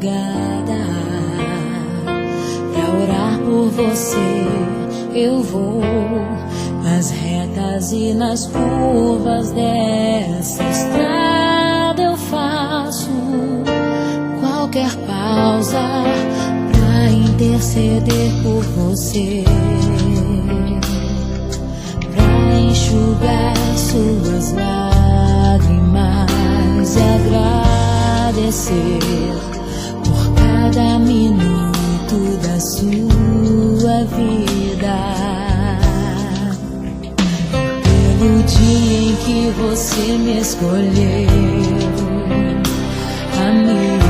madrugada. Pra orar por você eu vou nas retas e nas curvas dessa estrada. Eu faço qualquer pausa pra interceder por você, pra enxugar suas lágrimas e agradecer por cada minuto da sua vida, pelo dia em que você me escolheu, amiga.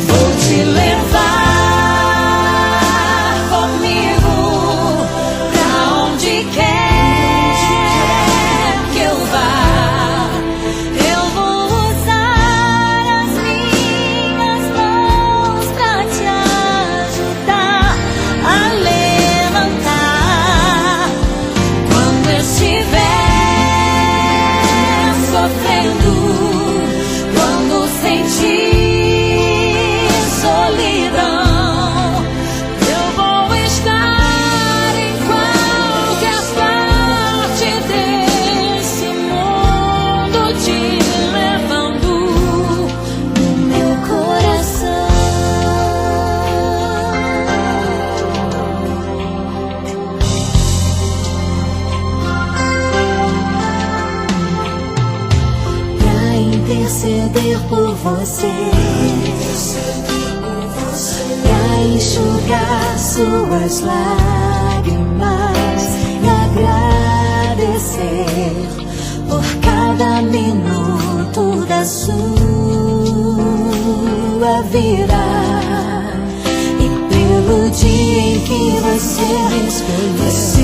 Vou te levar comigo pra onde quer que eu vá. Eu vou usar as minhas mãos pra te ajudar a levantar quando estiver sofrendo, quando sentir solidão. Eu vou estar em qualquer parte desse mundo, te levando no meu coração. Pra interceder por você, pra enxugar suas lágrimas e agradecer por cada minuto da sua vida, e pelo dia em que você me escolheu.